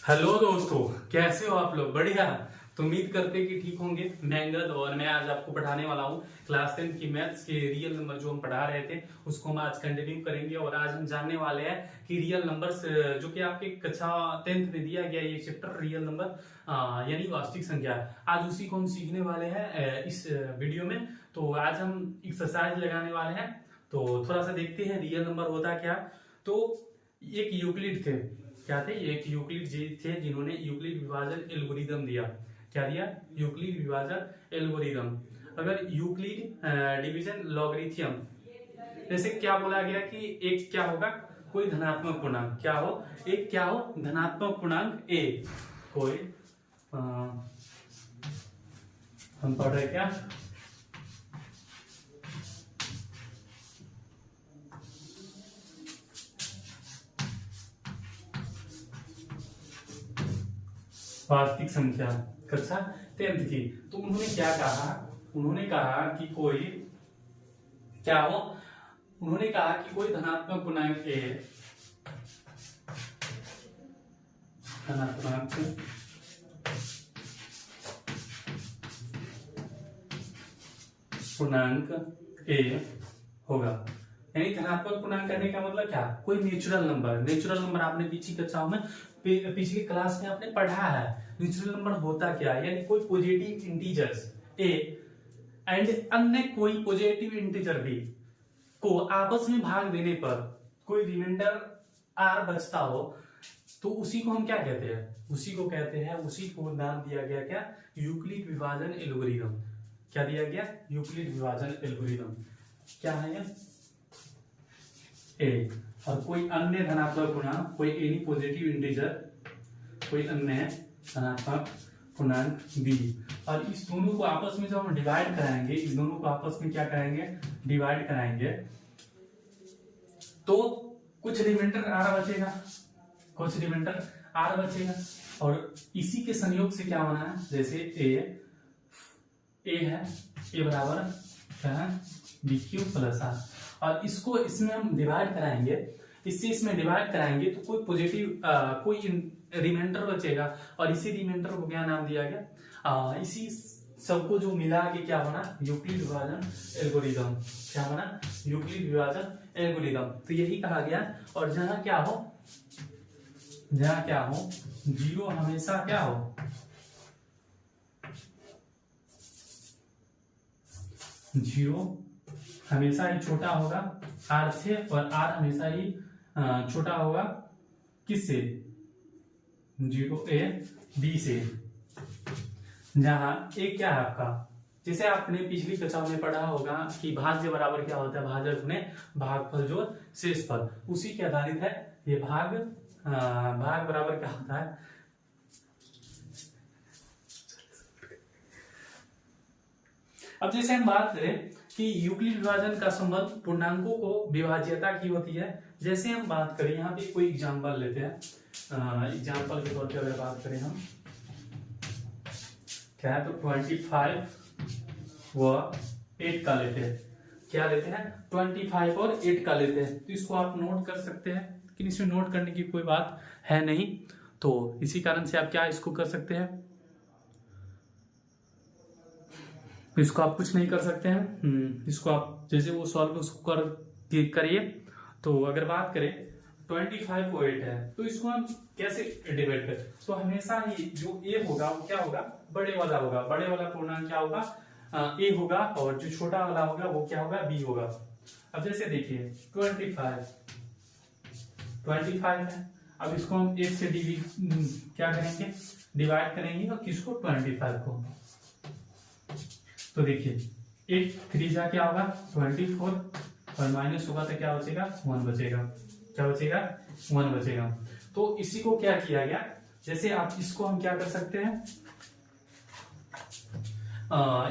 Hello दोस्तों, कैसे हो आप लोग? बढ़िया। तो उम्मीद करते हैं कि ठीक होंगे। मैं अंगद और मैं आज आपको पढ़ाने वाला हूँ क्लास 10 की मैथ्स के रियल नंबर जो हम पढ़ा रहे थे उसको हम आज कंटिन्यू करेंगे। और आज हम जानने वाले हैं कि रियल नंबर्स जो कि आपके कक्षा 10th में दिया गया ये चैप्टर रियल नंबर यानी वास्तविक संख्या, आज उसी को हम सीखने वाले हैं इस वीडियो में। तो आज हम एक्सरसाइज लगाने वाले हैं। तो थोड़ा सा देखते हैं रियल नंबर होता क्या। तो एक यूक्लिड थे, क्या थे? एक यूक्लिड जी थे जिन्होंने यूक्लिड विभाजन एल्गोरिदम दिया। क्या दिया? यूक्लिड विभाजन एल्गोरिदम। अगर यूक्लिड डिवीजन लॉगरिथम, जैसे क्या बोला गया कि एक क्या होगा, कोई धनात्मक पूर्णांक क्या हो, एक क्या हो धनात्मक पूर्णांक ए, कोई हम पढ़ रहे क्या, वास्तविक संख्या, कक्षा 10th की। तो उन्होंने क्या कहा, उन्होंने कहा कि कोई क्या हो, उन्होंने कहा कि कोई धनात्मक पूर्णांक ए, धनात्मक पूर्णांक ए होगा। यानी धनात्मक पूर्णांक करने का मतलब क्या, कोई नेचुरल नंबर। नेचुरल नंबर आपने पिछली कक्षाओं में पिछली क्लास में आपने पढ़ा है। नेचुरल नंबर होता क्या है, यानी कोई पॉजिटिव इंटीजर्स ए एंड अन्य कोई पॉजिटिव इंटीजर बी को आपस में भाग देने पर कोई रिमाइंडर आर बचता हो, तो उसी को हम क्या कहते हैं, उसी को कहते हैं, उसी को नाम दिया गया क्या, यूक्लिड विभाजन एल्गोरिदम। क्या दिया गया? यूक्लिड विभाजन एल्गोरिदम। क्या है ये? ए और कोई अन्य धनात्मक पूर्णांक, कोई एनी पॉजिटिव इंटीजर, कोई अन्य धनात्मक पूर्णांक बी। और इस दोनों को आपस में जब हम डिवाइड कराएंगे, इस दोनों को आपस में क्या कराएंगे, डिवाइड कराएंगे, तो कुछ रिमाइंडर आर बचेगा, कुछ रिमाइंडर आर बचेगा। और इसी के संयोग से क्या होना है, जैसे ए है, ए बराबर क्या है, बी क्यू प्लस आर। और इसको इसमें हम डिवाइड कराएंगे, इससे इसमें डिवाइड कराएंगे तो कोई पॉजिटिव कोई रिमाइंडर बचेगा। और इसी रिमाइंडर को क्या नाम दिया गया, इसी सबको जो मिला के क्या बना, यूक्लिड विभाजन एल्गोरिदम। क्या बना? यूक्लिड विभाजन एल्गोरिदम। तो यही कहा गया। और जहां क्या हो, जहां क्या हो, जीरो हमेशा क्या हो, जीरो हमेशा ही छोटा होगा आर से, और आर हमेशा ही छोटा होगा किससे, जीरो ए बी से। जहां एक क्या है आपका, जैसे आपने पिछली कक्षा में पढ़ा होगा कि भाज्य बराबर क्या होता है, भाजक गुणे भागफल जो शेषफल, उसी के आधारित है ये भाग। भाग बराबर क्या होता है, अब जैसे हम बात करें कि यूक्लिड विभाजन का संबंध पूर्णांकों को विभाज्यता की होती है। जैसे हम बात करें, यहाँ पे कोई एग्जांपल लेते हैं, एग्जांपल के तौर पे अगर बात करें हम, क्या है, तो 25 व 8 का लेते हैं। क्या लेते हैं? 25 और 8 का लेते हैं। तो इसको आप नोट कर सकते हैं, लेकिन इसमें नोट करने की कोई बात है नहीं। तो इसी कारण से आप क्या इसको कर सकते हैं, इसको आप कुछ नहीं कर सकते हैं। इसको आप जैसे वो सॉल्व उसको करिए। तो अगर बात करें 25 को 8 है, तो इसको हम कैसे डिवाइड करें, तो हमेशा ही जो ए होगा वो क्या होगा, बड़े वाला होगा। बड़े वाला पूर्णांक क्या होगा, ए होगा, और जो छोटा वाला होगा वो क्या होगा, बी होगा। अब जैसे देखिए 25 है, अब इसको हम 8 से क्या करेंगे, डिवाइड करेंगे, और किसको, 25 को। तो देखिए 8 3 जा क्या होगा 24, और माइनस होगा तो क्या बचेगा, 1 बचेगा। क्या बचेगा, 1 बचेगा। तो इसी को क्या किया गया, जैसे आप इसको हम क्या कर सकते हैं,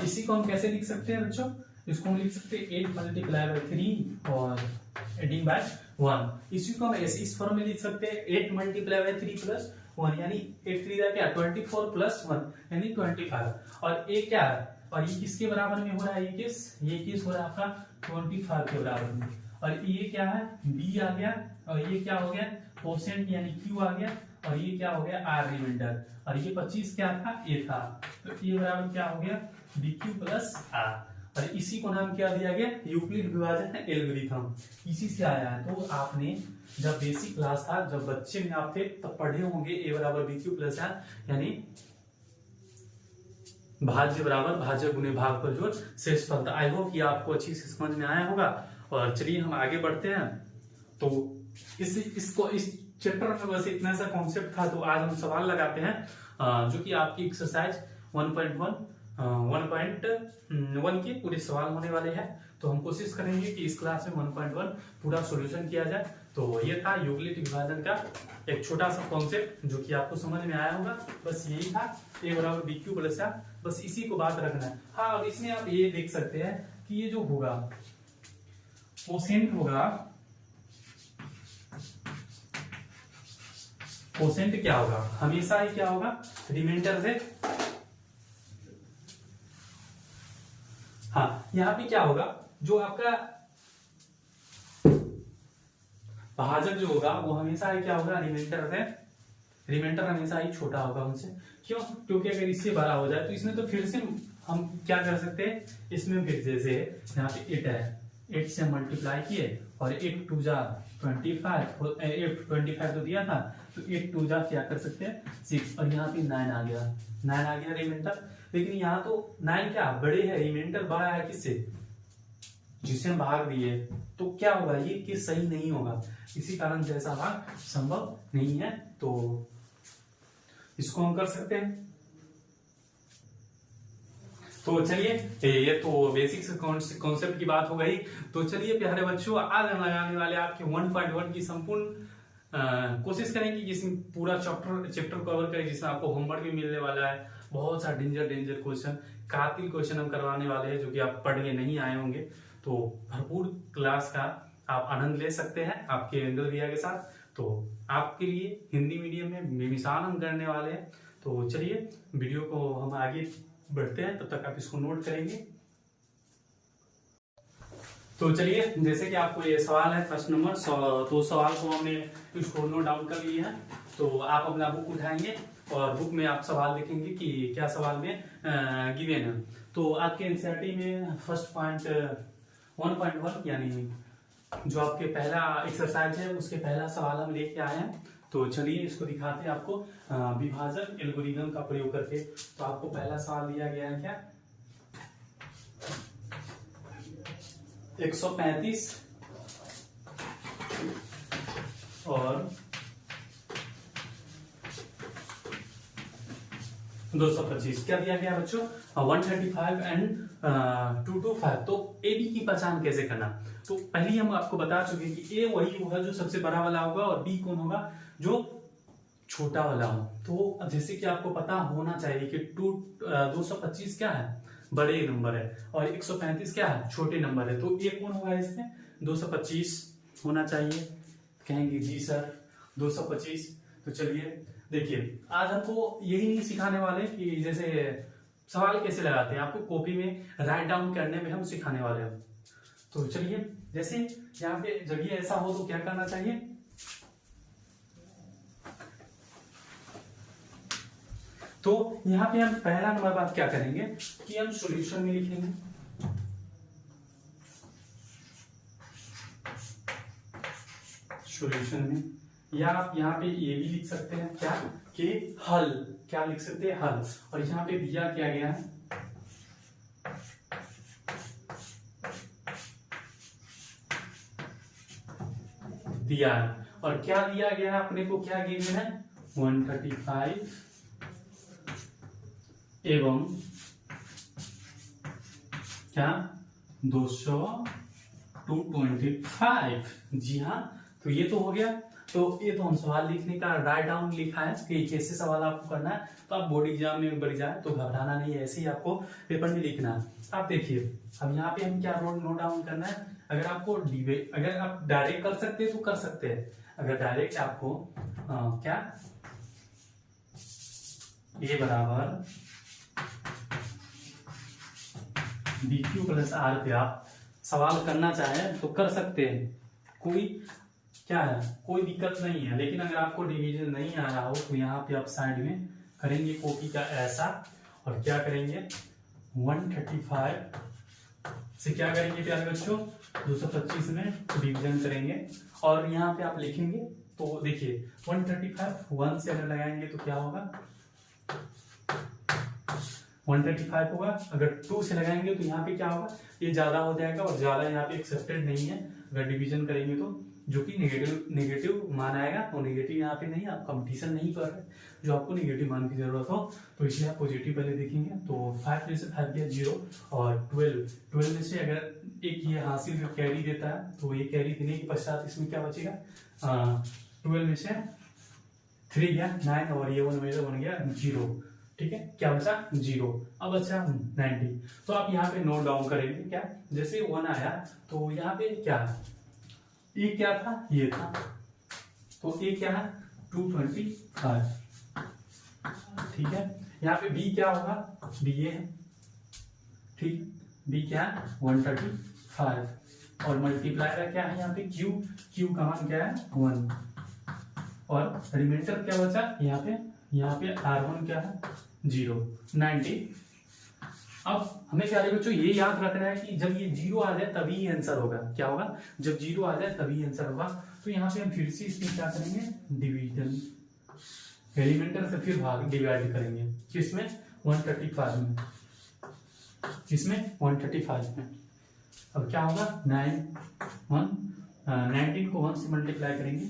इसी को हम कैसे लिख सकते हैं बच्चों, इसको हम लिख सकते हैं 8 मल्टीप्लाई बाई 3 और 18 बाई 1। इसी को हम ऐसे इस फॉर्म में लिख सकते हैं 8 मल्टीप्लाई बाई 3 प्लस 1, यानी 8 3 क्या 24 प्लस 1 यानी 25। और ए क्या है, और ये किसके बराबर में हो रहा है, ये किस हो रहा है आपका 25 के बराबर में। और ये क्या है, बी आ गया, और ये क्या हो गया, कोसेंट यानी क्यू आ गया, और ये क्या हो गया आर रिमाइंडर, और ये 25 क्या था ए था, तो ए बराबर क्या हो गया बी क्यू प्लस आर, और इसी को नाम क्या दिया गया यूक्लिड विभाजन एल्गोरिथम, इसी से आया है। तो आपने जब बेसिक क्लास था, जब बच्चे में आप थे, तब पढ़े होंगे ए बराबर बी क्यू प्लस आर, यानी भाज्य बराबर भाज्य गुणे भाग पर जोड़ शेषफल। आई होप कि आपको अच्छी से समझ में आया होगा। और चलिए हम आगे बढ़ते हैं। तो इस चैप्टर में बस इतना सा कॉन्सेप्ट था। तो आज हम सवाल लगाते हैं जो कि आपकी एक्सरसाइज 1.1 के पूरे सवाल होने वाले हैं। तो हम कोशिश करेंगे कि इस क्लास में 1.1 पूरा सॉल्यूशन किया जाए। तो ये था यूक्लिड विभाजन का एक छोटा सा कॉन्सेप्ट जो कि आपको समझ में आया होगा। बस यही था ए बराबर बी क्यू प्लस आर, बस इसी को बात रखना है। हाँ, और इसमें आप ये देख सकते हैं कि ये जो होगा कोसेंट होगा, कोसेंट क्या होगा हमेशा ही क्या होगा रिमाइंडर से। हाँ, यहाँ पे क्या होगा जो आपका भाजक जो होगा वो हमेशा ही क्या होगा रिमाइंडर से, रिमाइंडर हमेशा ही छोटा होगा उनसे। क्यों? क्योंकि अगर इससे बड़ा हो जाए तो इसमें तो फिर से हम क्या कर सकते हैं, इसमें फिर जैसे यहाँ पे 8 है, 8 से मल्टीप्लाई किए और 8 टू जा 25 तो दिया था, तो 8 टू जा क्या कर सकते हैं 6, और यहाँ पे 9 आ गया, 9 आ गया रिमाइंडर। लेकिन यहाँ तो 9 क्या बड़े है, रिमाइंडर बड़ा है किससे, जिसे हम भाग दिए, तो क्या होगा ये कि सही नहीं होगा, इसी कारण से ऐसा भाग संभव नहीं है। तो इसको हम कर सकते हैं। तो चलिए, ये तो बेसिक कॉन्सेप्ट की बात हो गई। तो चलिए प्यारे बच्चों, आज हम लगाने वाले आपके 1.1 की संपूर्ण कोशिश करेंगे कि इसमें पूरा चैप्टर कवर करें, जिसमें आपको होमवर्क भी मिलने वाला है, बहुत सा डेंजर क्वेश्चन, कातिल क्वेश्चन हम करवाने वाले हैं जो कि आप पढ़ के नहीं आए होंगे। तो भरपूर क्लास का आप आनंद ले सकते हैं आपके अंगद भैया के साथ। तो आपके लिए हिंदी मीडियम में बेमिसाल हम करने वाले हैं। तो चलिए वीडियो को हम आगे बढ़ते हैं, तब तक आप इसको नोट करेंगे। तो चलिए, जैसे कि आपको ये सवाल है फर्स्ट नंबर, तो सवाल को हमने इसको नोट डाउन कर लिया है। तो आप अपना बुक उठाएंगे और बुक में आप सवाल देखेंगे कि क्या सवाल में गिवन है। तो आपके एनसीईआरटी में फर्स्ट पॉइंट 1.1 यानी जो आपके पहला एक्सरसाइज है उसके पहला सवाल हम लेके आए हैं। तो चलिए इसको दिखाते हैं आपको विभाजन एल्गोरिथम का प्रयोग करके। तो आपको पहला सवाल दिया गया है क्या 135 और 225 क्या दिया गया बच्चों 135 एंड 225। तो ए बी की पहचान कैसे करना। तो पहले हम आपको बता चुके कि ए वही होगा जो सबसे बड़ा वाला होगा और बी कौन होगा जो छोटा वाला हो। तो जैसे कि आपको पता होना चाहिए कि 225 क्या है बड़े नंबर है और 135 क्या है छोटे नंबर है। तो ए कौन होगा इसमें 225 होना चाहिए। कहेंगे जी सर 225। तो चलिए देखिए, आज हमको यही नहीं सिखाने वाले कि जैसे सवाल कैसे लगाते हैं, आपको कॉपी में राइट डाउन करने में हम सिखाने वाले हैं। तो चलिए, जैसे यहाँ पे जगह ऐसा हो तो क्या करना चाहिए, तो यहाँ पे हम पहला नंबर बात क्या करेंगे कि हम सॉल्यूशन में लिखेंगे। सॉल्यूशन में, या आप यहाँ पे ये भी लिख सकते हैं क्या कि हल, क्या लिख सकते हैं हल। और यहाँ पे दिया क्या गया है दिया है, और क्या दिया गया है अपने को, क्या गिवन है 135 एवं क्या 225। जी हाँ, तो ये तो हो गया। तो ये तो हम सवाल लिखने का राइट डाउन लिखा है कि कैसे सवाल आपको करना है। तो आप बोर्ड एग्जाम में बढ़ जाए तो घबराना नहीं है, ऐसे ही आपको पेपर में लिखना है। आप देखिए, अब यहाँ पे हम क्या नोट डाउन करना है। अगर आपको अगर आप डायरेक्ट कर सकते हैं तो कर सकते हैं। अगर डायरेक्ट आपको क्या ए बराबर बी क्यू प्लस आर पे आप सवाल करना चाहें तो कर सकते हैं, कोई क्या है, कोई दिक्कत नहीं है। लेकिन अगर आपको डिवीजन नहीं आ रहा हो तो यहाँ पे आप साइड में करेंगे कॉपी का ऐसा, और क्या करेंगे 135 से क्या करेंगे प्यारे बच्चों 225 में डिवीजन करेंगे, और यहाँ पे आप लिखेंगे। तो देखिए 135 1 से अगर लगाएंगे तो क्या होगा 135 होगा, अगर 2 से लगाएंगे तो यहाँ पे क्या होगा, ये ज्यादा हो जाएगा, और ज्यादा यहाँ पे एक्सेप्टेड नहीं है। अगर डिवीजन करेंगे तो जो कि नेगेटिव मान आएगा, तो नेगेटिव यहाँ पे नहीं, आप कंपटीशन नहीं कर रहे जो आपको नेगेटिव मान की जरूरत हो, तो इसलिए आप पॉजिटिव पहले देखेंगे। तो 5 में से 5 गया 0, और 12 में से अगर एक ये हासिल जो कैरी देता है, तो ये कैरी देने के पश्चात इसमें क्या बचेगा 12 में से 3 गया 9, और ये 1 में से 1 गया 0, ठीक है, क्या बचा 0। अब बचा 90, तो आप यहाँ पे नोट डाउन करेंगे क्या, जैसे 1 आया तो यहाँ पे क्या ए क्या था, ये था, तो ए क्या है 225, ठीक है। यहाँ पे बी क्या होगा, बी ये है, ठीक, बी क्या है 135, और मल्टीप्लायर क्या है यहाँ पे क्यू का मान क्या है 1, और रिमाइंडर क्या बचा यहाँ पे R1 क्या है 0, 90। अब हमें क्या बच्चों ये याद रखना है कि जब ये 0 आ जाए तभी ये आंसर होगा, क्या होगा जब 0 आ जाए तभी आंसर होगा। तो यहाँ पे हम फिर से इसमें क्या करेंगे डिवीजन, एलिमेंटर से फिर भाग डिवाइड करेंगे, किसमें 135 में, किसमें 135 में। अब क्या होगा 19 को 1 से मल्टीप्लाई करेंगे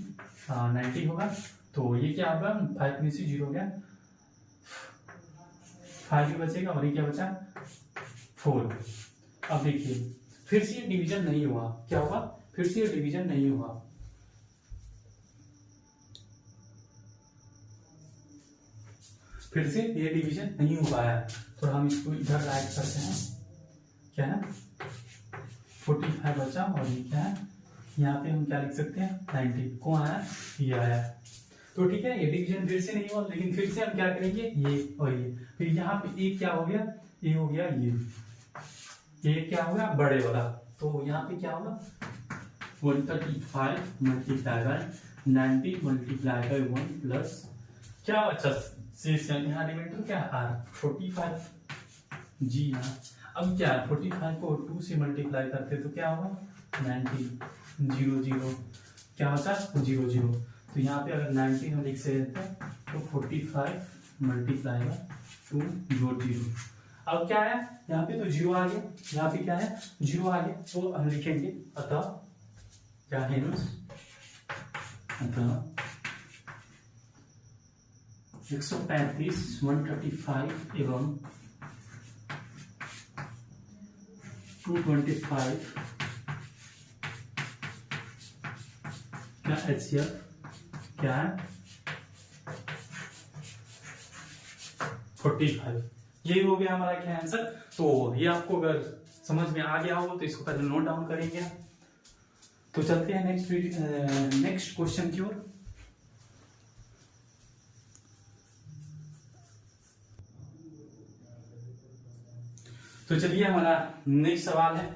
90 होगा, तो ये क्या होगा 5 में से 0 गया 5 भी बचेगा, और ये क्या बचा 4। अब देखिए फिर से ये डिवीजन नहीं हुआ, क्या होगा फिर से ये डिवीजन नहीं हुआ, फिर से ये डिवीजन नहीं हो पाया, तो हम इसको इधर राइट करते हैं, क्या है 45 बचा, और ये क्या है यहाँ पे हम क्या लिख सकते हैं 90, कौन आया ये आया। तो ठीक है, ये डिवीजन फिर से नहीं हुआ, लेकिन फिर से हम क्या करेंगे ये और ये, फिर यहाँ पे ए क्या हो गया, ए हो गया ये क्या हो गया बड़े वाला, तो यहाँ पे क्या होगा 135 multiply by 90 multiply by 1 plus क्या अच्छा यहाँ रिमाइंडर क्या R 45, जी हाँ। अब क्या 45 को 2 से मल्टीप्लाई करते तो क्या होगा 90, 0 0 क्या होता 0 0, तो यहाँ पे अगर 90 हम लिख से देते हैं तो 45 मल्टीप्लाई बाय 2 0 0। अब क्या है यहाँ पे तो 0 आ गया, यहाँ पे क्या है 0 आ गया, तो हम लिखेंगे अतः क्या है अतः 135 135 एवं 225 क्या HCF क्या है 45, यही हो गया हमारा क्या आंसर। तो ये आपको अगर समझ में आ गया हो तो इसको पहले नोट डाउन करेंगे। तो चलते हैं नेक्स्ट क्वेश्चन की ओर। तो चलिए हमारा नेक्स्ट सवाल है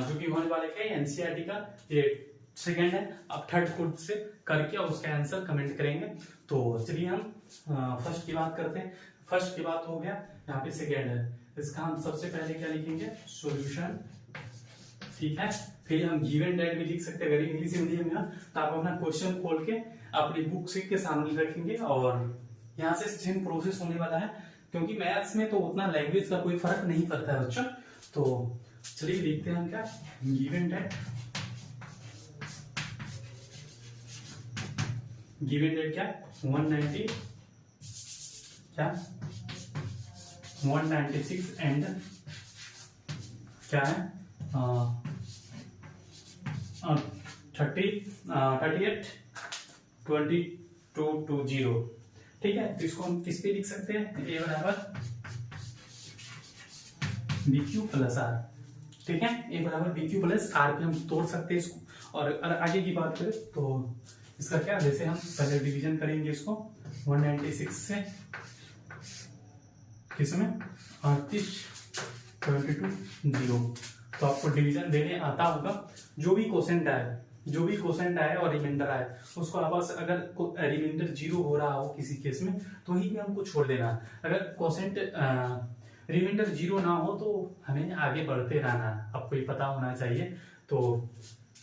जो कि होने वाले है एनसीईआरटी का, ये सेकंड है। अब थर्ड खुद से करके और उसका आंसर कमेंट करेंगे। तो चलिए हम फर्स्ट की बात करते हैं। फर्स्ट की बात हो गया, यहाँ पे सेकंड है, इसका हम सबसे पहले क्या लिखेंगे सॉल्यूशन, ठीक है। फिर हम गिवन डेट भी लिख सकते हैं, अगर इंग्लिश मीडियम में तो आप अपना क्वेश्चन खोल के अपनी बुक के सामने रखेंगे और यहाँ से सेम प्रोसेस होने वाला है, क्योंकि मैथ्स में तो उतना लैंग्वेज का कोई फर्क नहीं पड़ता है बच्चों। तो चलिए देखते हैं हम क्या गिवन डेट, गिवन डेट क्या 190 क्या 196 एंड क्या है 38 22 to 0, ठीक है। तो इसको हम किस पे लिख सकते हैं, ए बराबर बी क्यू प्लस आर, ठीक है। ए बराबर बी क्यू प्लस आर पे हम तोड़ सकते हैं इसको। और आगे की बात करें तो इसका क्या, जैसे हम पहले डिवीजन करेंगे इसको 196 से किसमें 38 22 0, तो आपको डिवीजन देने आता होगा। जो भी क्वेश्चन है जो भी क्वोशेंट आए और रिमाइंडर आए उसको आपस अगर रिमाइंडर 0 हो रहा हो किसी केस में तो वहीं पे हमको छोड़ देना। अगर क्वोशेंट रिमाइंडर 0 ना हो तो हमें आगे बढ़ते रहना, आपको ये पता होना चाहिए। तो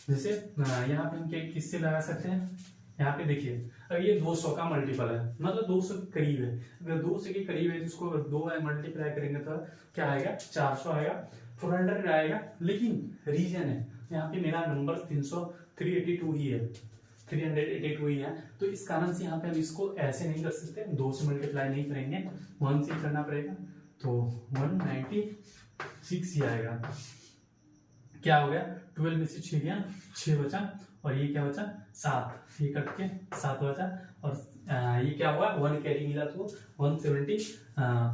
जैसे यहाँ पे हम किससे लगा सकते हैं, यहाँ पे देखिए अगर ये 200 का मल्टीपल है मतलब 200 के करीब है, अगर 200 के करीब है तो इसको अगर 2 मल्टीप्लाई करेंगे तो क्या आएगा 400 आएगा, 400 आएगा। लेकिन रीजन है यहाँ पे मेरा नंबर 382 ही है, 382 ही है, तो इस कारण से यहाँ पे हम इसको ऐसे नहीं कर सकते, 2 से मल्टीप्लाई नहीं करेंगे, 1 से करना पड़ेगा। तो 196 ही आएगा। क्या हो गया 12 में से 6 गया 6 बचा, और ये क्या बचा 7, ये कट के 7 बचा, और ये क्या हुआ 1 कैरी मिला तो 170,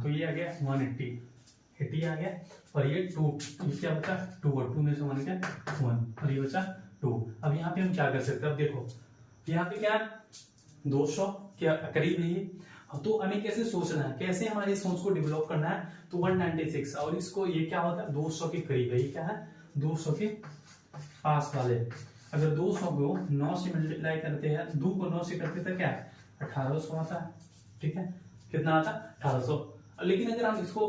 तो ये आ गया 180 आ गया, और ये 2, ये क्या बचा 2, और 2 में से 1 क्या 1, और ये बचा 2। अब यहाँ पे हम क्या कर सकते हैं, अब देखो यहाँ पे क्या 200 क्या करीब नहीं है, तो हमें कैसे सोचना है, कैसे हमारी सोच को डेवलप करना है। तो 196 और इसको ये क्या होता है 200 के करीब है, ये क्या है 200 के पास वाले। अगर 200 को 9 से मल्टीप्लाई करते हैं, 2 को 9 से करते तो क्या 1800 आता है, ठीक है कितना आता 1800। लेकिन अगर हम इसको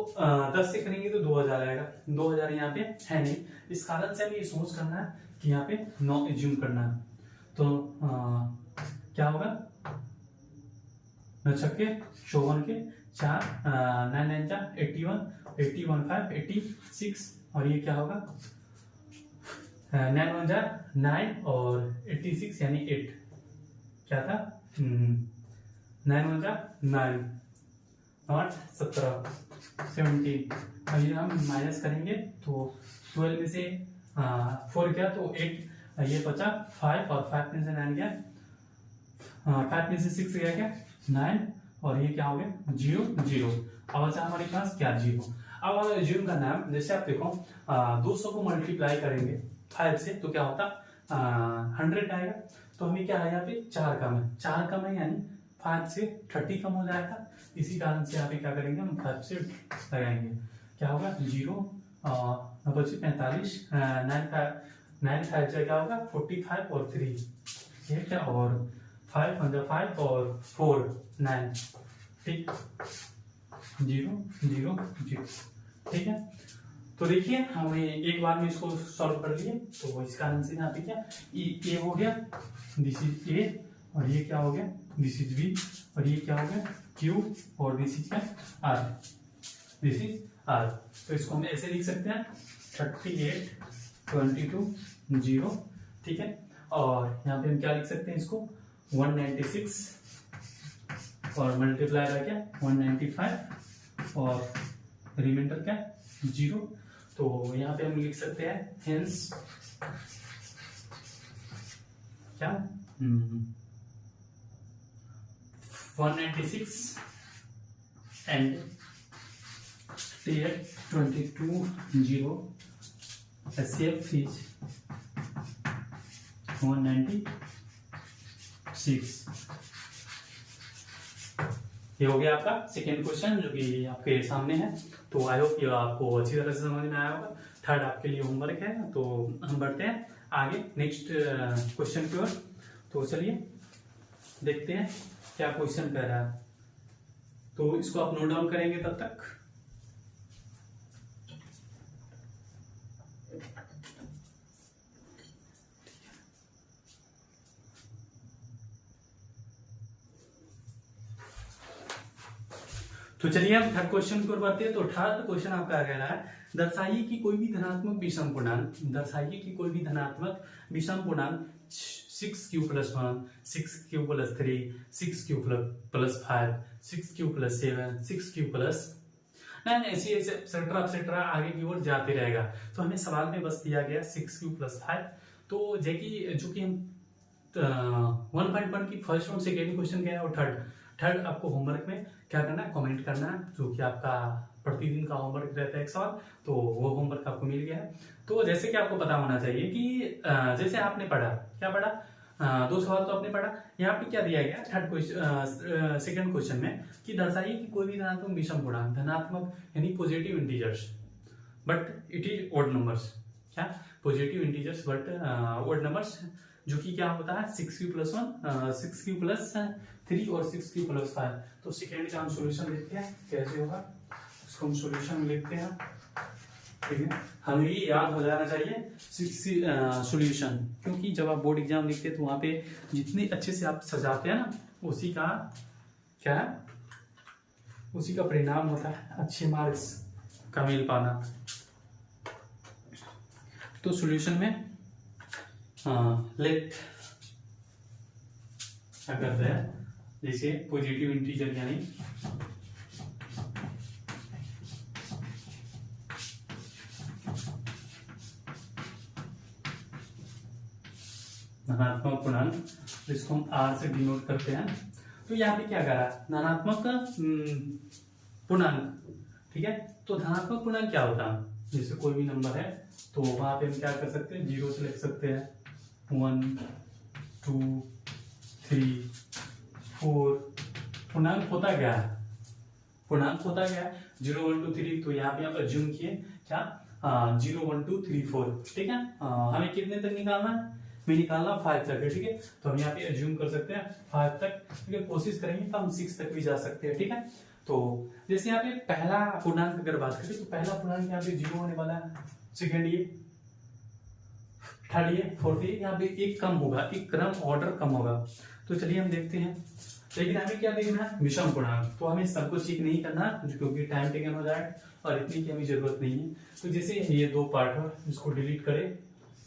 10 से करेंगे तो 2000 आएगा, 2000 यहाँ पे है नहीं, इस कारण से हमें ये सोच करना है कि यहाँ पे 9 एज्यूम करना है। तो क्या होगा 9 छक्के 54 के 4, 9 9 जा 81, 81 5 86, और ये क्या होगा 9 1 जा 9 और 86 यानी 8, क्या था 9 1 जा 9 8 17 17। अब ये हम माइनस करेंगे तो 12 में से 4 गया तो 8, ये बचा 5, और 5 में से 9 गया, 5 में से 6 गया क्या 9, और ये क्या हो गया 0 0। अब बचा हमारे पास क्या 0। अब हमें एज्यूम करना है, जैसे आप देखो 200 को मल्टीप्लाई करेंगे 5 से तो क्या होता 100 आएगा, तो हमें क्या है यहाँ पे 4 कम है, 4 कम है यानी 5 से 30 कम हो जाएगा। इसी कारण से यहाँ पे क्या करेंगे हम 5 से लगाएंगे, क्या होगा 0 बचे 45, 9 5 से क्या होगा 45 और 3 ये क्या, और 5 5 और 4 9, ठीक 0 0 0, ठीक है। तो देखिए हमें एक बार में इसको सॉल्व कर लिए, तो इस कारण से यहाँ पे क्या ए हो गया, दिस इज ए, और ये क्या हो गया दिस इज बी, और ये क्या हो गया क्यू, और दिस इज क्या आर, दिस इज आर। तो इसको हम ऐसे लिख सकते हैं 38 22 0, ठीक है। और यहाँ पे हम क्या लिख सकते हैं इसको 196 और मल्टीप्लाई का क्या 195 और रिमाइंडर क्या 0। तो यहाँ पे हम लिख सकते हैं हेंस क्या 196 and 22 0 HCF is 196। ये हो गया आपका सेकेंड क्वेश्चन जो कि आपके सामने है। तो आई होप ये आपको अच्छी तरह से समझ में आया होगा। थर्ड आपके लिए होमवर्क है, तो हम बढ़ते हैं आगे नेक्स्ट क्वेश्चन की ओर। तो चलिए देखते हैं क्या क्वेश्चन कह रहा है, तो इसको आप नोट डाउन करेंगे तब तक। तो चलिए हम थर्ड क्वेश्चन की ओर बढ़ते हैं। तो थर्ड क्वेश्चन आपका कह रहा है दर्शाइए कि कोई भी धनात्मक विषम पूर्णांक, दर्शाइए कि कोई भी धनात्मक विषम पूर्णांक 6q + 1 6q + 3 6q + 5 6q + 7 6q + 9 ऐसे एक्सेट्रा आगे की ओर जाते रहेगा। तो हमें सवाल में बस दिया गया 6q + 5। तो जो कि हम 1.1 की फर्स्ट और सेकेंड क्वेश्चन क्या है, और थर्ड आपको होमवर्क में क्या करना है कमेंट करना है, जो कि आपका प्रतिदिन का होमवर्क रहता है एक सवाल, तो वो होमवर्क आपको मिल गया है। तो जैसे कि आपको पता होना चाहिए कि जैसे आपने पढ़ा क्या पढ़ा, 2 सवाल तो आपने पढ़ा। यहाँ पे क्या दिया गया थर्ड क्वेश्चन सेकंड क्वेश्चन में कि दर्शाइए कि कोई भी धनात्मक विषम पूर्णांक, धनात्मक यानी positive integers but it is odd numbers, क्या positive integers but odd numbers जो कि क्या होता है 6q+1 6q+3 और 6q+5। तो सेकेंड का हम सोल्यूशन देखते हैं कैसे होगा, उसको हम सोल्यूशन में लिखते हैं। ठीक है, हमें ये याद हो जाना चाहिए सोल्यूशन, क्योंकि जब आप बोर्ड एग्जाम लिखते हैं तो वहां पे जितने अच्छे से आप सजाते हैं ना, उसी का क्या है, उसी का परिणाम होता है अच्छे मार्क्स का मिल पाना। तो सॉल्यूशन में लेट क्या करते हैं, जैसे पॉजिटिव इंटीजर यानी धनात्मक पूर्णांक, जिसको हम आर से डिनोट करते हैं। तो यहाँ पे क्या करा, धनात्मक पूर्णांक। ठीक है, तो धनात्मक पूर्णांक क्या होता है, जैसे कोई भी नंबर है तो वहां पे हम क्या कर सकते हैं, 0 से लिख सकते हैं, 1 2 3 4। पूर्णांक होता क्या है, पूर्णांक होता क्या है 0 1 2 3। तो यहाँ पे आप अज्यूम किए क्या 0 1 2 3 4। ठीक है, हमें कितने तक निकालना है, हमें निकालना 5 तक है। ठीक है, तो हम यहाँ पे अज्यूम कर सकते हैं 5 तक। ठीक है, कोशिश करेंगे तो हम 6 तक भी जा सकते हैं। ठीक है, तो जैसे यहाँ पे पहला पूर्णांक अगर बात करें तो पहला पूर्णांक यहाँ पे 0 होने वाला है, सेकेंड ये, थर्ड ये, फोर्थ ये, यहाँ पे एक कम होगा, एक क्रम ऑर्डर कम होगा। तो चलिए हम देखते हैं, लेकिन हमें क्या देखना है, विषम पूर्णांक। तो हमें सबको चेक नहीं करना क्योंकि टाइम टेकन हो जाए और इतनी की हमें जरूरत नहीं है। तो जैसे ये 2 पार्ट है, इसको डिलीट करें,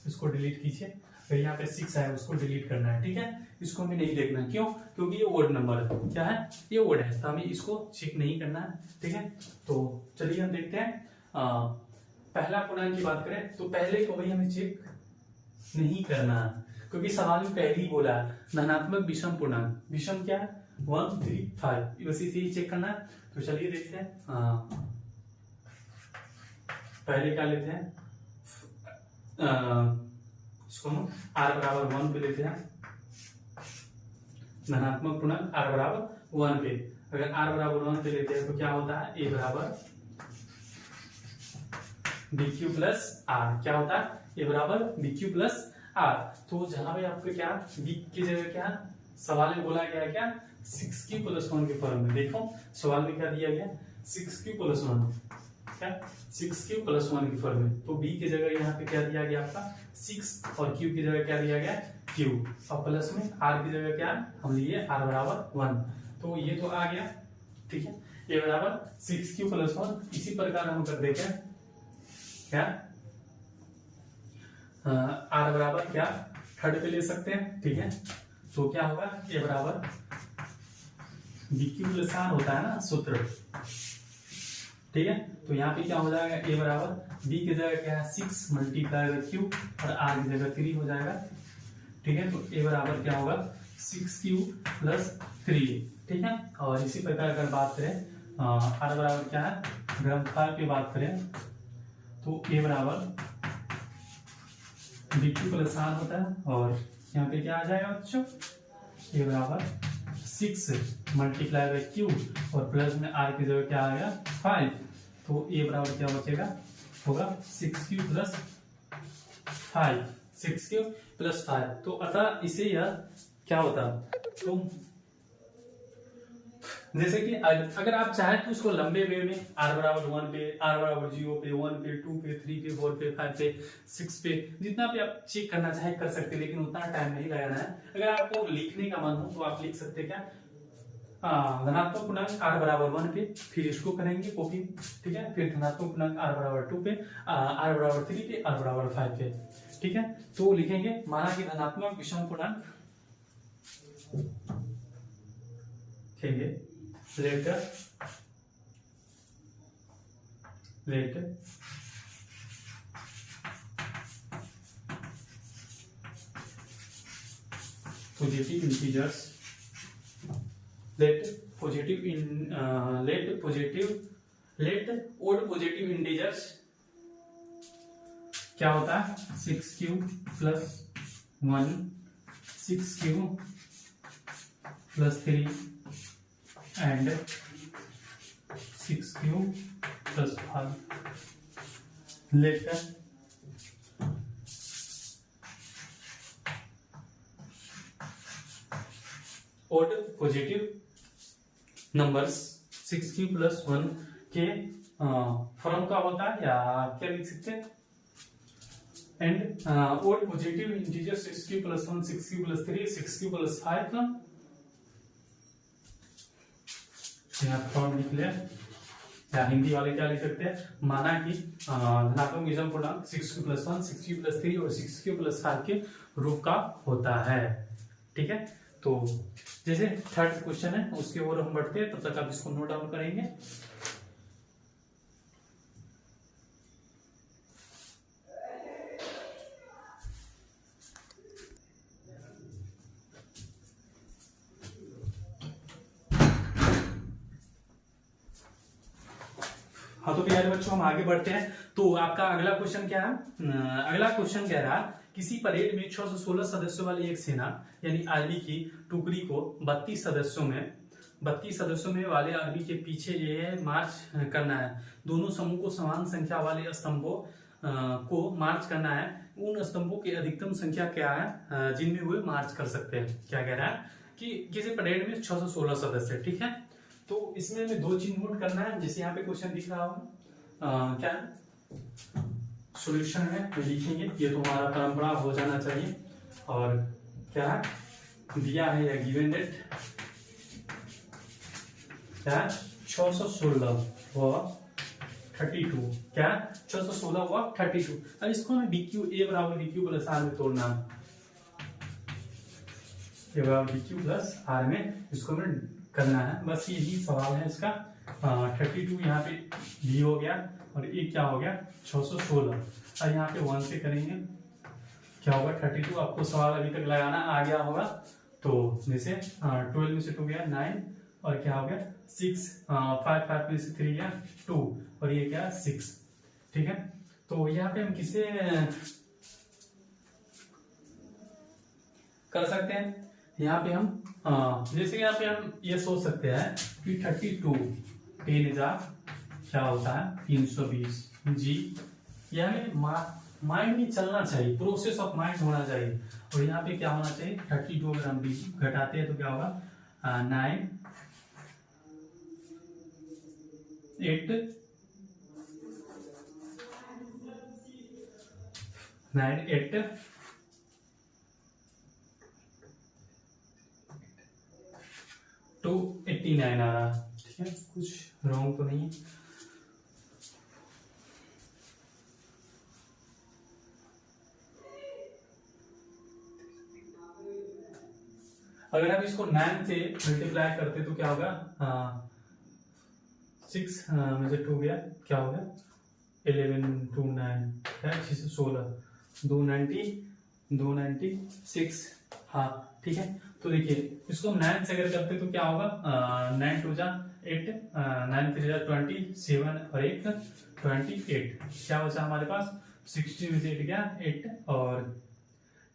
इसको डिलीट कीजिए, फिर यहाँ पे 6 है उसको डिलीट करना है। ठीक है, इसको हमें नहीं देखना, क्यों, क्योंकि ये ओड नंबर है, क्या है, ये ओड है, तो हमें इसको चेक नहीं करना है। ठीक है, तो चलिए हम देखते हैं पहला पूर्णांक की बात करें तो पहले को भाई हमें चेक नहीं करना, क्योंकि सवाल में पहले ही बोला धनात्मक विषम पूर्णांक। विषम क्या है 1 3 5, बस इसे ही चेक करना है। तो चलिए देखते हैं, पहले क्या लेते हैं, इसको हम r बराबर 1 पे लेते हैं, धनात्मक पूर्णांक r बराबर 1 पे। अगर r बराबर 1 पे लेते हैं तो क्या होता है, a बराबर bq प्लस r। क्या होता है, a बराबर bq प्लस r। तो जहां पे आपको क्या b की जगह क्या सवाल में बोला गया है, क्या 6q+1 के फॉर्म में। देखो सवाल में क्या दिया गया 6q+1, क्या 6q+1 की फॉर्म में। तो b की जगह यहाँ पे क्या दिया गया आपका 6 और q की जगह क्या दिया गया q, और प्लस में r की जगह क्या हम लिए r बराबर 1। तो ये तो आ गया। ठीक है, ये बराबर 6q+1। इसी प्रकार हम कर देते हैं क्या r बराबर क्या थर्ड पे ले सकते हैं। ठीक है, तो क्या होगा a बराबर bq प्लस r होता है ना सूत्र। ठीक है, तो यहाँ पे क्या हो जाएगा, a बराबर b की जगह क्या है 6 मल्टीप्लाई q और r की जगह 3 हो जाएगा। ठीक है, तो a बराबर क्या होगा 6q प्लस 3। ठीक है, और इसी प्रकार अगर बात करें r बराबर क्या है, अगर हम 5 पे बात करें तो a बराबर bq प्लस r होता है, और यहाँ पे क्या आ जाएगा बच्चों, a बराबर 6 मल्टीप्लाई बाई q और प्लस में r की जगह क्या आएगा 5। तो a बराबर क्या बचेगा, होगा 6q प्लस 5, 6q प्लस 5। तो अतः इसे यह क्या होता, तो जैसे कि अगर आप चाहें तो उसको लंबे वे में r बराबर 1 पे, r बराबर 0 पे, 1 पे, 2 पे, 3 पे, 4 पे, 5 पे, 6 पे, जितना भी आप चेक करना चाहे कर सकते हैं, लेकिन उतना टाइम नहीं लगाना है। अगर आपको लिखने का मन हो तो आप लिख सकते हैं क्या धनात्मक पूर्णांक r बराबर 1 पे, फिर इसको करेंगे कॉपी। ठीक है, फिर धनात्मक पूर्णांक r बराबर 2 पे, r बराबर 3 पे, r बराबर 5 पे। ठीक है, तो लिखेंगे माना कि धनात्मक विषम पूर्णांक letter positive integers, let odd positive integers क्या होता है 6q plus 1, 6q plus 3 and 6q plus 5। Later odd positive numbers 6q+1 के फॉर्म का होता है, या क्या लिख सकते हैं, and odd positive integer 6q+1, 6q+3, 6q+5 का यहाँ फॉर्म लिख लिया। या हिंदी वाले क्या लिख सकते हैं, माना कि धनात्मक विषम पूर्णांक 6q+1, 6q+3 और 6q+5 के रूप का होता है। ठीक है, तो जैसे थर्ड क्वेश्चन है उसके ओर हम बढ़ते हैं, तब तक आप इसको नोट डाउन करेंगे। हाँ तो प्यारे बच्चों हम आगे बढ़ते हैं। तो आपका अगला क्वेश्चन क्या है, अगला क्वेश्चन कह रहा किसी परेड में 6 से 16 सदस्यों वाली एक सेना यानी आर्मी की टुकड़ी को 32 सदस्यों में वाले आर्मी के पीछे ये मार्च करना है। दोनों समूह को समान संख्या वाले स्तंभों को मार्च करना है। उन स्तंभों की अधिकतम संख्या क्या है जिनमें वे मार्च कर सकते हैं। क्या कह रहा है कि किसी परेड में 6 से 16 सदस्य, ठीक है। तो इसमें हमें दो चीज नोट करना है, जैसे यहाँ पे क्वेश्चन दिख रहा होगा, क्या सॉल्यूशन है तो लिखेंगे, ये तो हमारा परंपरा हो जाना चाहिए। और क्या दिया है या गिवन डेट क्या 616 व 32, क्या 616 व 32। अब इसको हमें BQ A बराबर BQ प्लस R में तोड़ना है, A बराबर BQ प्लस R में इसको हमें करना है। बस यही सवाल है इसका। 32 यहाँ पे B हो गया और ये क्या हो गया 616। अब यहाँ पे 1 से करेंगे, क्या होगा 32। आपको सवाल अभी तक लगाना आ गया होगा। तो जैसे 12 में से 2 गया 9 और क्या हो गया 6, 5 में से 3 गया 2 और ये क्या 6, ठीक है। तो यहाँ पे हम किसे कर सकते हैं, यहाँ पे हम जैसे यहाँ पे हम ये सोच सकते हैं कि 32 10 क्या होता है 320 जी। यह माइंड में चलना चाहिए, प्रोसेस ऑफ माइंड होना चाहिए। और यहाँ पे क्या होना चाहिए 32 अगर हम घटाते हैं तो क्या होगा 9 8 289 आ रहा, ठीक है। कुछ रॉन्ग तो नहीं है। अगर हम इसको 9 से मल्टीप्लाई करते तो क्या होगा 6 में से 2 गया, क्या होगा 11 2 9 क्या 6 से 16 296। हाँ ठीक है। तो देखिए इसको 9 से अगर करते तो क्या होगा 9 2 जा 8 9 3 जा 27 और 1 28। क्या बचा हमारे पास 16 में से 8 गया 8 और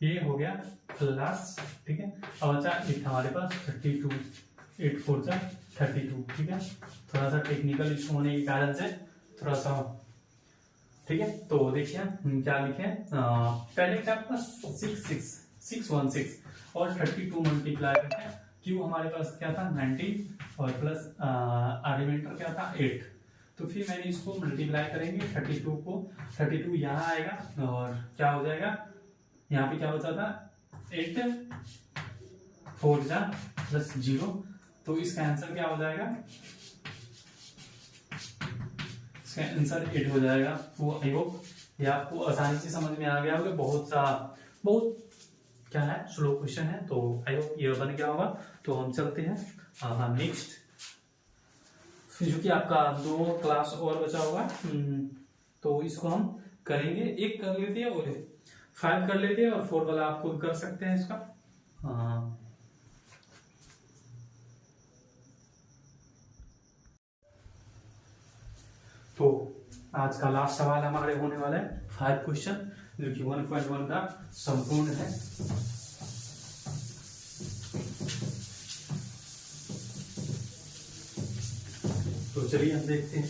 ये हो गया प्लस, ठीक है। अब बचा 8 हमारे पास 32 8 4 जा 32, ठीक है। थोड़ा सा टेक्निकल इशू होने के कारण से थोड़ा सा, ठीक है। तो देखिए क्या लिखे पहले क्या 616 और 32 मल्टीप्लाई करते हैं। क्यू हमारे पास क्या था 90 और प्लस आर्गुमेंटर क्या था 8। तो फिर मैंने इसको मल्टीप्लाई करेंगे 32 को, 32 यहाँ आएगा और क्या हो जाएगा यहाँ पे क्या बचा था 8 4 जा प्लस 0। तो इसका आंसर क्या हो जाएगा, इसका आंसर 8 हो जाएगा। वो आई होप ये आपको आसानी से समझ में आ गया होगा। बहुत क्या है स्लो क्वेश्चन है, तो आई होप ये बन गया होगा। तो हम चलते हैं नेक्स्ट, फिर जो कि आपका 2 क्लास और बचा होगा। तो इसको हम करेंगे, एक कर लेते हैं और 5 कर लेते हैं और 4 वाला आप खुद कर सकते हैं इसका। तो आज का लास्ट सवाल हमारे होने वाला है 5 क्वेश्चन, जो कि 1.1 का संपूर्ण है। तो चलिए हम देखते हैं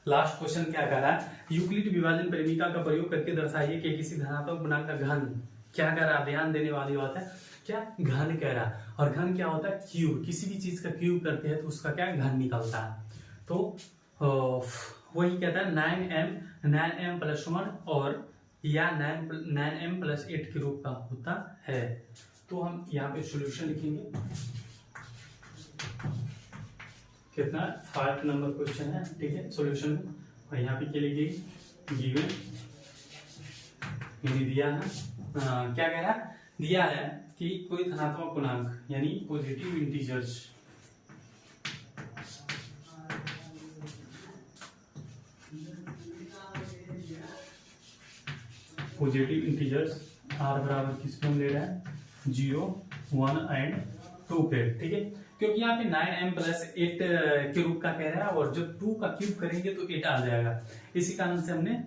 लास्ट क्वेश्चन क्या कह रहा है। यूक्लिड विभाजन परिमिता का प्रयोग करके दर्शाइए कि किसी धनात्मक पूर्णांक का घन, क्या कह रहा है, ध्यान देने वाली बात है क्या घन कह रहा, और घन क्या होता है क्यूब, किसी भी चीज का क्यूब करते हैं तो उसका क्या घन निकलता है। तो वही कहता है 9m + 1 और या 9m + 8 के रूप का होता है। तो हम यहाँ पे सॉल्यूशन लिखेंगे, कितना 5 नंबर क्वेश्चन है, ठीक है सॉल्यूशन में। और यहाँ पे क्या लिखेगी गिवन, यानी दिया है क्या कह रहा है, दिया है कि कोई धनात्मक पूर्णांक यानी पॉजिटिव इंटीजर्स r बराबर किसको हम ले रहे हैं 0, 1 एंड 2 पे, ठीक है। क्योंकि यहाँ पे 9m + 8 के रूप का कह रहा है, और जब 2 का क्यूब करेंगे तो 8 आ जाएगा। इसी कारण से हमने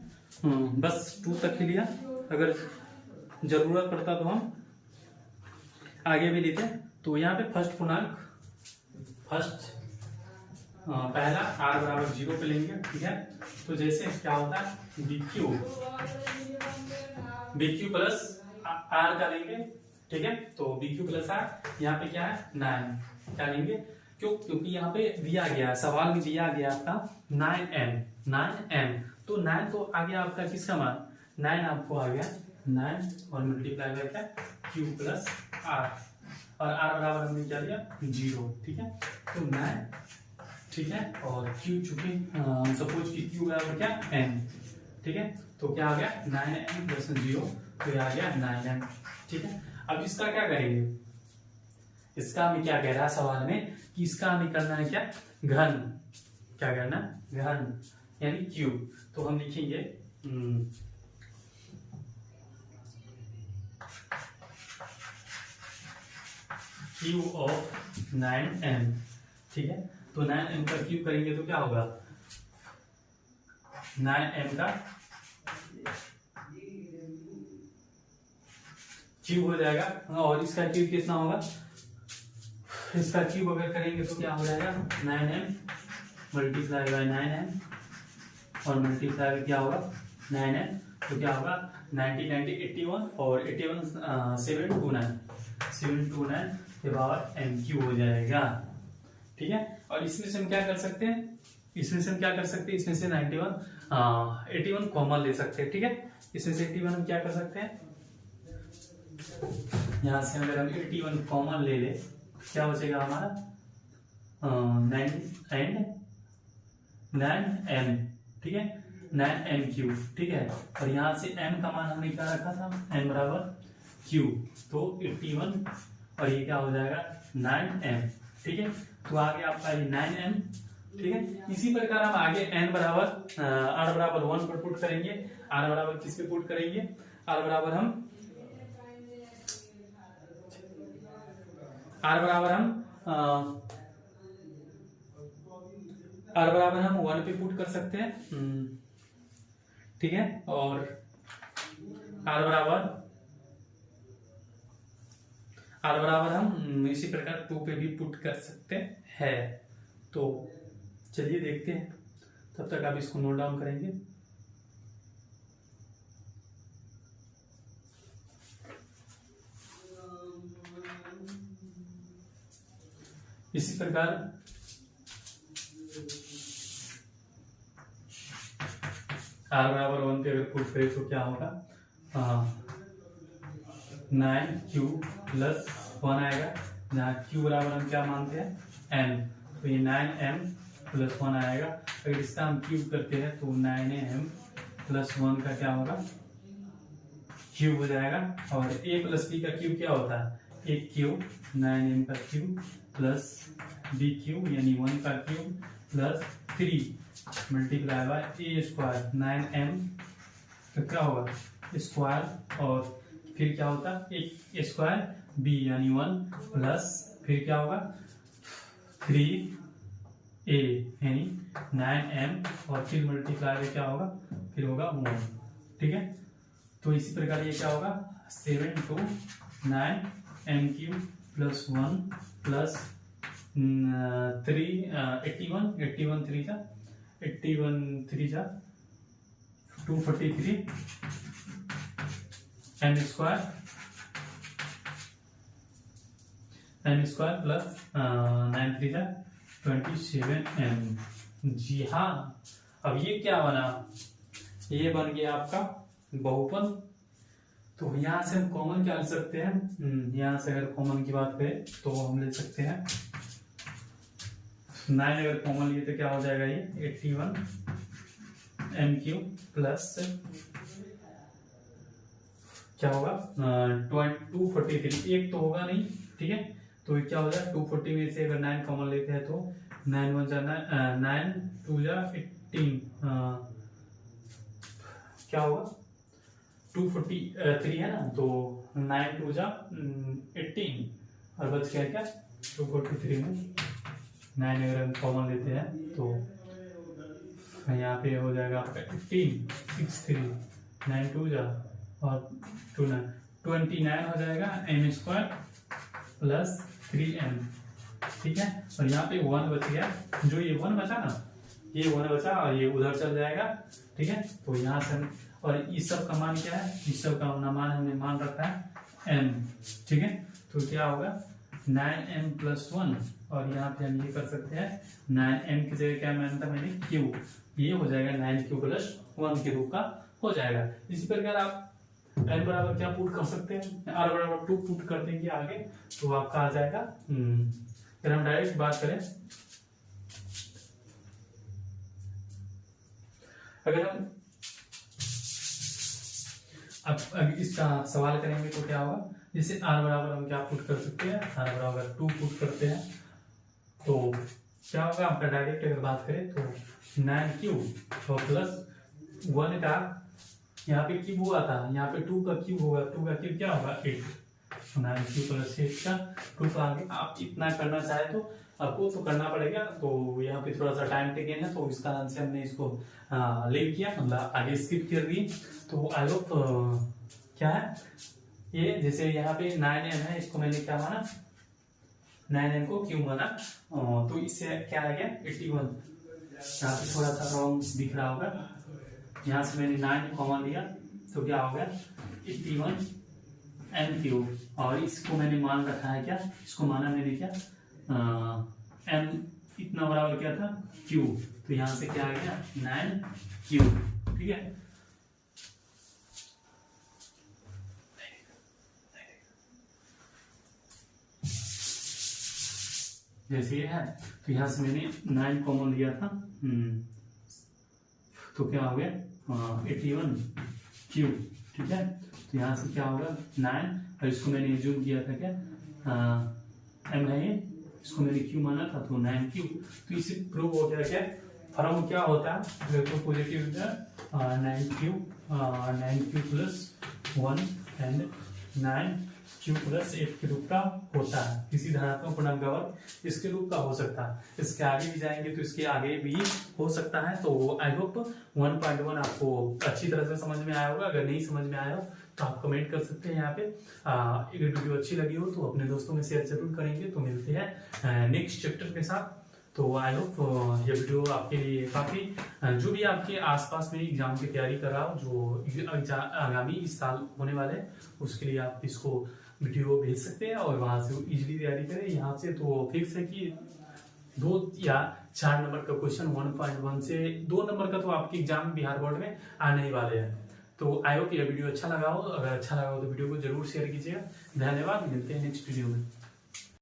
बस 2 तक ही लिया, अगर जरूरत पड़ता तो हम आगे भी लेते। तो यहाँ पे फर्स्ट पूर्णांक, पहला r बराबर 0 पे लेंगे, ठीक है। तो जैसे क्या होता है BQ प्लस r का लेंगे, ठीक है। तो BQ + r, यहाँ पे क्या है 9 क्या लेंगे, क्योंकि यहाँ पे दिया गया सवाल में दिया गया आपका 9m, तो 9 तो आ गया आपका किसका मान 9 आपको आ गया 9 और मल्टीप्लाई बाय क्या Q + r, और r बराबर हमने क्या लिया 0, ठीक है। तो 9, ठीक है, और Q चुके सपोज कि Q बराबर क्या m, ठीक है। तो क्या आ गया 9m + 0, तो यह आ गया 9m, ठीक है। अब इसका क्या करेंगे, इसका हमें क्या कह रहा है सवाल में कि इसका हमें करना है क्या घन, क्या करना घन यानी क्यूब। तो हम लिखेंगे क्यूब ऑफ 9m, ठीक है। तो 9m का क्यूब करेंगे तो क्या होगा 9m का क्यूब हो जाएगा, और इसका क्यूब कितना होगा, इसका क्यूब अगर करेंगे तो क्या हो जाएगा 9m × 9m और मल्टीप्लाई क्या होगा 9m, तो क्या होगा 90 90 81 और 81 729 के बाद m³ हो जाएगा, ठीक है। और इसमें से हम क्या कर सकते हैं, इसमें से 81 कॉमन ले सकते हैं, ठीक है। इसमें से 81 हम क्या कर सकते हैं, यहां से अगर हम 81 कॉमन ले ले क्या बचेगा हमारा 9m, ठीक है 9m³, ठीक है। और यहाँ से m का मान हमने क्या रखा था m बराबर q, तो 81 और ये क्या हो जाएगा 9m, ठीक है। तो आगे आपका ये 9m, ठीक है। इसी प्रकार हम आगे n बराबर r बराबर 1 पर पुट करेंगे, r बराबर किस पे पुट करेंगे, r बराबर हम 1 पे पुट कर सकते हैं, ठीक है। और r बराबर हम इसी प्रकार 2 पे भी पुट कर सकते हैं। तो चलिए देखते हैं, तब तक आप इसको नोट डाउन करेंगे। इसी प्रकार r बराबर 1 पे अगर पुट करें तो क्या होगा 9q + 1 आएगा, जहाँ q बराबर हम क्या मानते हैं m, तो ये 9m + 1 आएगा। अगर इसका हम क्यूब करते हैं तो 9m + 1 का क्या होगा क्यूब हो जाएगा, और a + b का क्यूब क्या होता है 1 क्यूब, 9m का क्यूब प्लस b³ यानी 1 का cube plus 3 multiply by a², 9m तो क्या होगा स्क्वायर, और फिर क्या होता है a² b यानी 1 प्लस फिर क्या होगा 3a यानी 9m और फिर मल्टीप्लाई में क्या होगा फिर होगा 1, ठीक है। तो इसी प्रकार ये क्या होगा 7 to 9 m³ + 1 प्लस 3 81 3 जा 243 m² एम स्क्वायर प्लस 9 3 जा 27m। जी हाँ, अब ये क्या बना, ये बन गया आपका बहुपद। तो यहाँ से हम कॉमन क्या ले सकते हैं, यहाँ से अगर कॉमन की बात करें तो हम ले सकते हैं 9, अगर कॉमन लिए तो क्या हो जाएगा, ये 81m³ प्लस क्या होगा 243, एक तो होगा नहीं, ठीक है। तो ये क्या हो जाएगा 240 में से अगर 9 कॉमन लेते हैं तो 9 1 जा 9 2 जा 18, क्या होगा 243 है ना, तो 9 2 जा 18 और बच गया क्या 243 में 9 अगर हम कॉमन लेते हैं तो यहाँ पे हो जाएगा आपका 18 6 3 9 2 जा और 2 9 29 हो जाएगा m स्क्वायर प्लस 3m, ठीक है। और यहाँ पे 1 बच गया, जो ये 1 बचा ना, ये 1 बचा और ये उधर चल जाएगा, ठीक है। तो यहाँ से हम, और इस सब का मान क्या है, इस सब का मान हमने मान रखा है m, ठीक है। तो क्या होगा 9m प्लस 1, और यहाँ पे हम ये कर सकते हैं 9m की जगह क्या माना था मैंने q, ये हो जाएगा 9q प्लस 1 के रूप का हो जाएगा। इसी प्रकार आप n बराबर क्या पुट कर सकते हैं, r बराबर 2 पुट कर देंगे आगे, तो आपका आ जाएगा। अगर हम डायरेक्ट बात करें, अगर हम अब इसका सवाल करेंगे तो क्या होगा, जैसे r बराबर हम क्या पुट कर सकते हैं, r बराबर 2 पुट करते हैं तो क्या होगा आपका, डायरेक्ट अगर बात करें तो 9q और प्लस 1 का यहाँ पे क्यूब हुआ था, यहाँ पे 2 का क्यूब होगा, 2 का क्यूब क्या होगा 8, 9q प्लस 8 का 2 का आगे आप इतना करना चाहे तो आपको तो करना पड़ेगा। तो यहाँ पे थोड़ा सा टाइम टेकन है, तो इस कारण से हमने इसको लीव किया, मतलब आगे स्किप कर दी। तो आई होप क्या है ये, जैसे यहाँ पे 9m है, इसको मैंने क्या माना 9m को क्यों माना, तो इससे क्या आ गया 81, यहाँ पे थोड़ा सा रॉन्ग दिख रहा होगा, यहाँ से मैंने 9 कॉमन लिया तो क्या हो गया 81m³, और इसको मैंने मान रखा है क्या, इसको माना मैंने क्या m इतना बराबर क्या था q, तो यहाँ से क्या आ गया 9q, ठीक है। जैसे ये है तो यहाँ से मैंने 9 कॉमन लिया था, तो क्या हो गया 81q, ठीक है। तो यहाँ से क्या होगा 9, और इसको मैंने जूम किया था क्या m है ये, इसको मैंने q माना था तो 9q, तो इसे प्रूव हो गया क्या, फॉर्म क्या होता है तो positive 9q plus 1 and 9q plus 8 के रूप का होता है, किसी धनात्मक पूर्णांक का वर्ग इसके रूप का हो सकता है। इसके आगे भी जाएंगे तो इसके आगे भी हो सकता है। तो आई होप 1.1 आपको अच्छी तरह से समझ में आया होगा, अगर नहीं समझ में आया हो तो आप कमेंट कर सकते हैं यहाँ पे। अगर वीडियो अच्छी लगी हो तो अपने दोस्तों में शेयर जरूर करेंगे। तो मिलते हैं नेक्स्ट चैप्टर के साथ। तो आई होप ये वीडियो आपके लिए काफी, जो भी आपके आसपास में एग्जाम की तैयारी कर रहा हो, जो आगामी इस साल होने वाले हैं, उसके लिए आप इसको वीडियो भेज सकते हैं और वहां से इजीली तैयारी करें। यहाँ से तो फिक्स है कि 2 या 4 नंबर का क्वेश्चन 1.1 से 2 नंबर का तो आपके एग्जाम बिहार बोर्ड में आने ही वाले हैं। तो आई होप ये वीडियो अच्छा लगा हो, अगर अच्छा लगा हो तो वीडियो को जरूर शेयर कीजिएगा। धन्यवाद, मिलते हैं नेक्स्ट वीडियो में।